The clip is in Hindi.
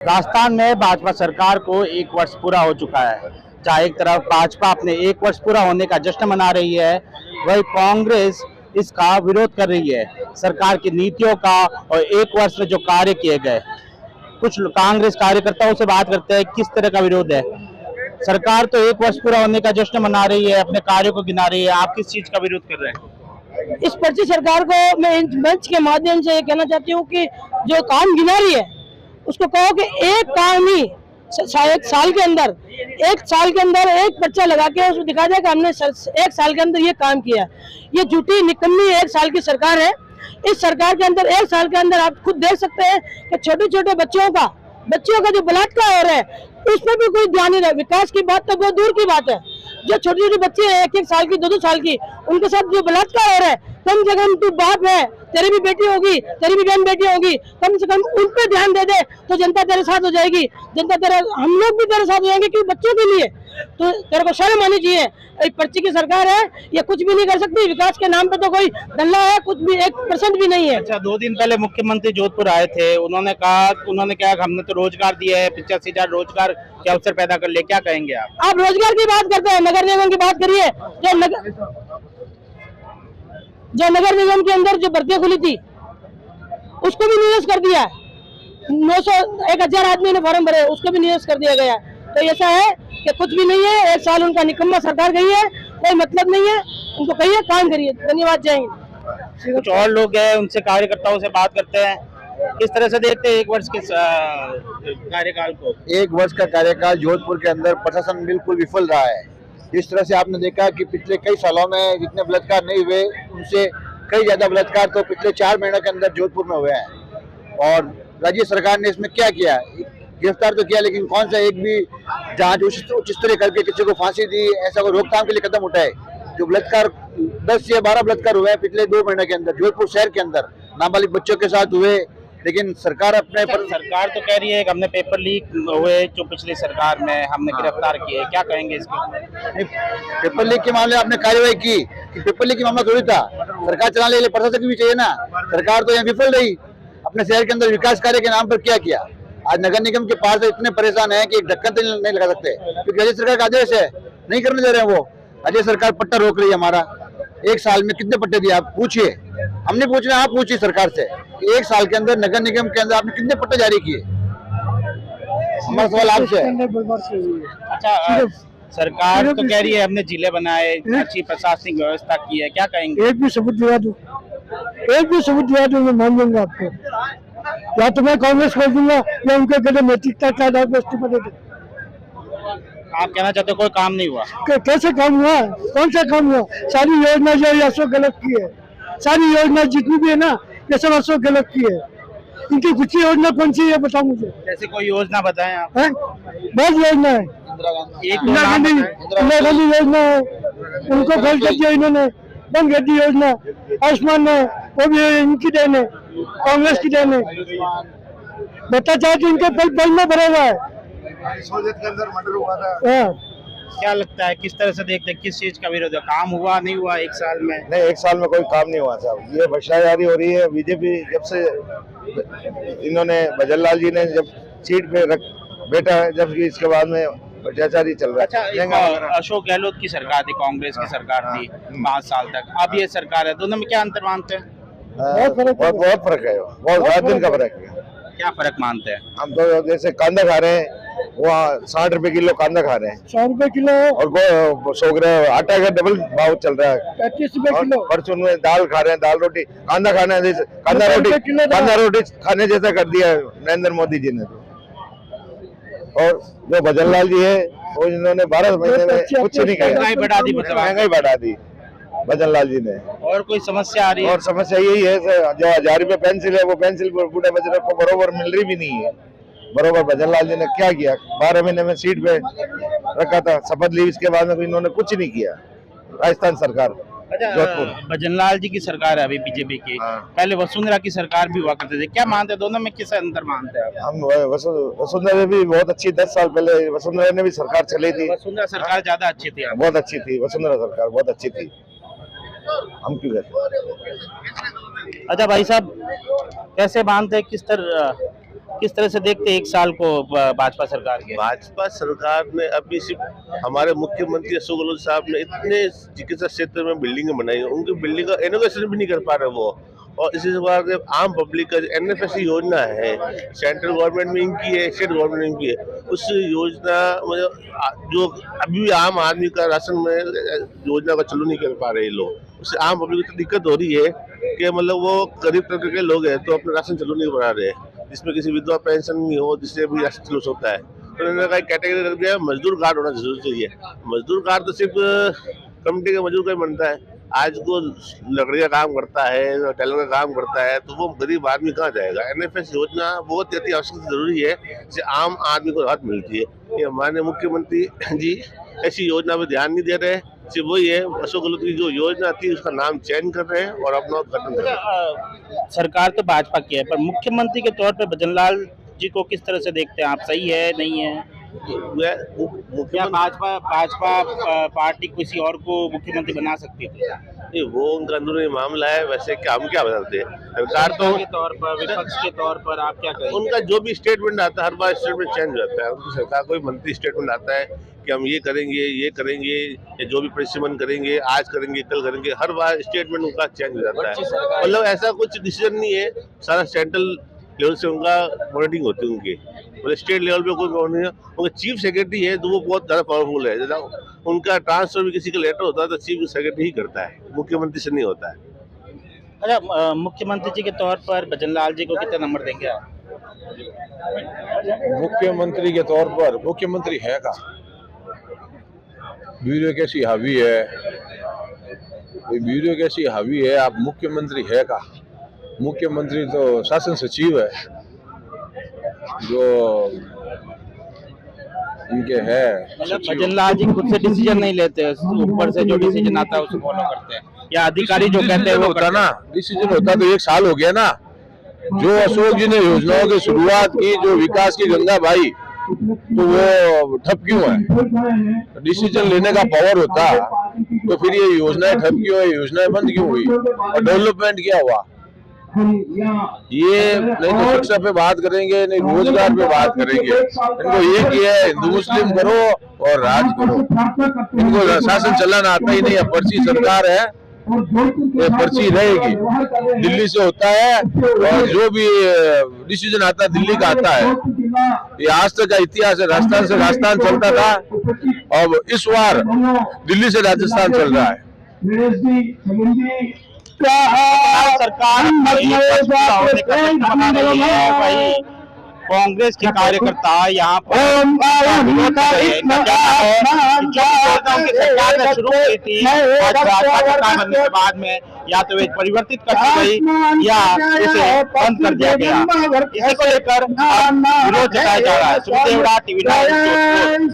राजस्थान में भाजपा सरकार को 1 वर्ष पूरा हो चुका है। जहाँ एक तरफ भाजपा अपने 1 वर्ष पूरा होने का जश्न मना रही है, वही कांग्रेस इसका विरोध कर रही है। सरकार की नीतियों का और 1 वर्ष में जो कार्य किए गए, कुछ कांग्रेस कार्यकर्ताओं से बात करते हैं किस तरह का विरोध है। सरकार तो 1 वर्ष पूरा होने का जश्न मना रही है, अपने कार्यों को गिना रही है, आप किस चीज का विरोध कर रहे हैं? इस पर्ची सरकार को मैं इस मंच के माध्यम से ये कहना चाहती हूँ कि जो काम गिना रही है उसको कहो कि एक काम ही एक साल के अंदर एक पर्चा लगा के उसको दिखा दिया कि हमने 1 साल के अंदर ये काम किया। ये झूठी निकम्मी 1 साल की सरकार है। इस सरकार के अंदर 1 साल के अंदर आप खुद देख सकते हैं कि छोटे छोटे बच्चों का जो बलात्कार हो रहा है उस पर भी कोई ध्यान नहीं रहा। विकास की बात तो बहुत दूर की बात है। जो छोटे छोटे बच्चे हैं 1-1 साल की 2-2 साल की, उनके साथ जो बलात्कार हो रहा है, कम से कम तू बाप है, तेरी भी बेटी होगी, तेरी भी बहन बेटी होगी, कम से कम उन पे ध्यान दे दे तो जनता तेरे साथ हो जाएगी। हम लोग भी तेरे साथ हो जाएंगे क्योंकि बच्चों के लिए तो तेरे को शर्म आनी चाहिए। एक पर्ची की सरकार है, ये कुछ भी नहीं कर सकती। विकास के नाम पे तो कोई धल्ला है, कुछ भी 1% भी नहीं है। अच्छा, 2 दिन पहले मुख्यमंत्री जोधपुर आए थे, उन्होंने कहा कि हमने तो रोजगार दिया है, 85,000 रोजगार के अवसर पैदा कर ले। क्या कहेंगे आप रोजगार की बात करते हैं, नगर निगम की बात करिए। जो नगर निगम के अंदर जो भर्तियां खुली थी उसको भी निरस्त कर दिया है। 900-1000 आदमी ने फॉर्म भरे, उसको भी निरस्त कर दिया गया। तो ऐसा है कि कुछ भी नहीं है। 1 साल उनका निकम्मा सरकार गई है, कोई मतलब नहीं है। उनको कहिए काम करिए। धन्यवाद, जय हिंद। कुछ और लोग हैं, उनसे कार्यकर्ताओं से बात करते हैं। किस तरह से देखते हैं 1 वर्ष के कार्यकाल को? 1 वर्ष का कार्यकाल जोधपुर के अंदर प्रशासन बिल्कुल विफल रहा है। जिस तरह से आपने देखा कि पिछले कई सालों में जितने बलात्कार नहीं हुए उनसे कई ज्यादा बलात्कार तो पिछले 4 महीनों के अंदर जोधपुर में हुए हैं। और राज्य सरकार ने इसमें क्या किया, गिरफ्तार तो किया, लेकिन कौन सा एक भी जांच उच्च स्तरीय करके किसी को फांसी दी, ऐसा कोई रोकथाम के लिए कदम उठाए? जो बलात्कार 10 या 12 बलात्कार हुए हैं पिछले 2 महीने के अंदर जोधपुर शहर के अंदर, नाबालिग बच्चों के साथ हुए। लेकिन सरकार सरकार तो कह रही है कि हमने पेपर लीक हुए जो पिछली सरकार में हमने गिरफ्तार किए। क्या कहेंगे इसके? पेपर लीक के मामले आपने कार्रवाई की कि पेपर लीक के मामला थोड़ी था। सरकार चलाने के लिए प्रशासक भी चाहिए ना। सरकार तो यहाँ विफल रही। अपने शहर के अंदर विकास कार्य के नाम पर क्या किया? आज नगर निगम के पास इतने परेशान है कि एक ढक्कन तो नहीं लगा सकते क्योंकि राज्य सरकार का आदेश है, नहीं करने दे रहे हैं। वो राज्य सरकार पट्टा रोक रही है हमारा। 1 साल में कितने पट्टे दिए आप पूछिए, हमने पूछना, आप पूछिए सरकार से। 1 साल के अंदर नगर निगम के अंदर आपने कितने पट्टे जारी किए? हमारा सवाल आपसे है। अच्छा, सरकार तो कह रही है हमने जिले बनाए, अच्छी प्रशासनिक व्यवस्था की है। क्या कहेंगे? एक भी सबूत दिला दो, मैं मान लूंगा आपको। या तो मैं कांग्रेस कर दूंगा या उनके गले नैतिकता के आधार पर इस्तीफा दे दूं। आप कहना चाहते हो कोई काम नहीं हुआ? कैसे काम हुआ? कौन सा काम हुआ? सारी योजना जो है अशोक गहलोत की है। सारी योजना जितनी भी है ना, ये सब अशोक गहलोत की है। इनकी कुछ योजना कौन सी है बताओ मुझे। जैसे कोई योजना बताएं आप। बहुत योजना है। इंदिरा गांधी योजना है, उनको खोल कर दिया इन्होंने, बंद कर दी योजना। आयुष्मान है, वो भी इनकी देन है, कांग्रेस की देन है। बता चाहे तो इनके पल में भरा हुआ है। सोजत के अंदर मर्डर हुआ था। क्या लगता है किस तरह से देखते हैं, किस चीज का विरोध है? काम हुआ नहीं हुआ 1 साल में? नहीं, 1 साल में कोई काम नहीं हुआ साहब। ये भ्रष्टाचारी हो रही है। बीजेपी जब से इन्होंने भजनलाल जी ने जब सीट पे बैठा है, जब इसके बाद में भ्रष्टाचारी चल रहा है। अच्छा, अशोक गहलोत की सरकार थी, कांग्रेस की सरकार थी 5 साल तक, अब ये सरकार है, दोनों में क्या अंतर मानते हैं? बहुत फर्क है, बहुत रात दिन का फर्क है। क्या फर्क मानते हैं? हम तो जैसे कांदा खा रहे हैं, वहाँ 60 रुपए किलो कांदा खा रहे हैं, 100 रुपए किलो, और 100 ग्राम आटा का डबल भाव चल रहा है, 35 रुपए किलो। परसों में दाल खा रहे हैं, दाल रोटी। कांदा खाना है, कांदा रोटी खाने जैसा कर दिया है नरेंद्र मोदी जी ने। और जो भजनलाल जी है वो इन्होंने 12 महीने में कुछ नहीं किया। महंगाई बढ़ा दी, मतलब महंगाई बढ़ा दी भजनलाल जी ने। और कोई समस्या आ रही है? और समस्या यही है जो 1000 रुपए पेंसिल है, वो पेंसिल बूढ़े बजरंग को बरोबर मिल रही भी नहीं है। बरोबर भजनलाल जी ने क्या किया? 12 महीने में सीट पे रखा था, शपथ ली, इसके बाद में इन्होंने कुछ नहीं किया। राजस्थान सरकार जोधपुर भजनलाल जी की सरकार है अभी बीजेपी की। पहले वसुंधरा की सरकार भी हुआ करते थे। क्या मानते हैं दोनों में, किस अंतर मानते हैं आप? हम वसुंधरा भी बहुत अच्छी, 10 साल पहले वसुंधरा ने भी सरकार चली थी। वसुंधरा सरकार ज्यादा अच्छी थी, बहुत अच्छी थी वसुंधरा सरकार, बहुत अच्छी थी। हम क्यों कहते? अच्छा भाई साहब, कैसे मानते हैं किस तरह किस तरह से देखते हैं एक साल को भाजपा सरकार के? भाजपा सरकार ने अभी सिर्फ हमारे मुख्यमंत्री अशोक गहलोत साहब ने इतने चिकित्सा क्षेत्र में बिल्डिंगें बनाई, उनकी बिल्डिंग का इनोवेशन भी नहीं कर पा रहे वो। और इसी प्रकार आम पब्लिक का एनएफएससी योजना है, सेंट्रल गवर्नमेंट में इनकी है, स्टेट गवर्नमेंट में इनकी है, उस योजना जो अभी भी आम आदमी का राशन में योजना का चालू नहीं कर पा रहे लोग, उससे आम पब्लिक को दिक्कत हो रही है कि मतलब वो गरीब तबके के लोग हैं तो अपना राशन चालू नहीं बना रहे, जिसमें किसी विधवा पेंशन नहीं हो, जिससे भी राशन चालू होता है। तो उन्होंने कहा कैटेगरी रख दिया, मजदूर कार्ड होना जरूर चाहिए। मजदूर कार्ड तो सिर्फ कम्युनिटी के मजदूर का ही बनता है, आज को लकड़ी का काम करता है, टेलर का काम करता है, तो वो गरीब आदमी कहाँ जाएगा। एनएफएस योजना बहुत अति आवश्यक जरूरी है, जिससे आम आदमी को राहत मिलती है। ये हमारे मुख्यमंत्री जी ऐसी योजना पे ध्यान नहीं दे रहे, सिर्फ वही है अशोक गहलोत की जो योजना थी उसका नाम चेंज कर रहे हैं और अपना उद्घाटन कर रहे हैं। सरकार तो भाजपा की है, पर मुख्यमंत्री के तौर पर भजनलाल जी को किस तरह से देखते हैं आप? सही है, नहीं है? क्या भाजपा पार्टी किसी और को मुख्यमंत्री बना सकती थी? नहीं, वो उनका अंदरूनी मामला है, वैसे क्या हम क्या बताते हैं। सरकार तो के तौर पर, विपक्ष के तौर पर आप क्या कहेंगे? उनका जो भी स्टेटमेंट आता है, हर बार स्टेटमेंट चेंज हो जाता है। उनकी सरकार कोई मंत्री स्टेटमेंट आता है कि हम ये करेंगे या जो भी परिश्रम करेंगे, आज करेंगे, कल करेंगे, हर बार स्टेटमेंट उनका चेंज हो जाता है। मतलब ऐसा कुछ डिसीजन नहीं है, सारा सेंट्रल लेवल से उनका मॉनिटरिंग होती है उनकी, मतलब स्टेट लेवल पे कोई नहीं है। उनका चीफ सेक्रेटरी है तो वो बहुत ज़्यादा पावरफुल है, जैसा उनका ट्रांसफर भी किसी का लेटर होता है तो चीफ सेक्रेटरी ही करता है, मुख्यमंत्री से नहीं होता है। अच्छा, मुख्यमंत्री जी के तौर पर भजनलाल जी को कितना नंबर देंगे आप? मुख्यमंत्री के तौर पर मुख्यमंत्री है का ब्यूरोक्रेसी हावी है, ब्यूरोक्रेसी हावी है, आप मुख्यमंत्री है का? मुख्यमंत्री तो शासन सचिव है जो इनके है। मतलब भजनलाल जी खुद से डिसीजन नहीं लेते, ऊपर से जो डिसीजन आता है उसको फॉलो करते हैं, या अधिकारी जो कहते हैं वो होता ना। डिसीजन होता तो 1 साल हो गया ना। जो अशोक जी ने योजनाओं की शुरुआत की, जो विकास की गंगा भाई, तो वो ठप क्यों है? डिसीजन लेने का पावर होता तो फिर ये योजनाएं ठप क्यों है, योजनाएं बंद क्यों हुई और डेवलपमेंट क्या हुआ? ये नहीं तो शिक्षा पे बात करेंगे, नहीं रोजगार पे बात करेंगे। इनको ये किया है हिंदू मुस्लिम करो और राज करो, इनको शासन चलाना आता ही नहीं है। पर्ची सरकार है, ये पर्ची रहेगी, दिल्ली से होता है और जो भी डिसीजन आता है दिल्ली का आता है। ये आज तक का इतिहास है, राजस्थान से राजस्थान चलता था, अब इस बार दिल्ली से राजस्थान चल रहा है। सरकार भाई कांग्रेस के कार्यकर्ता यहाँ पर सरकार ने शुरू की थी, बनने के बाद में या तो वे परिवर्तित कर दी गई या इसे बंद कर दिया गया। इसी को लेकर विरोध जताया जा रहा है। सुखदेव टीवी 9।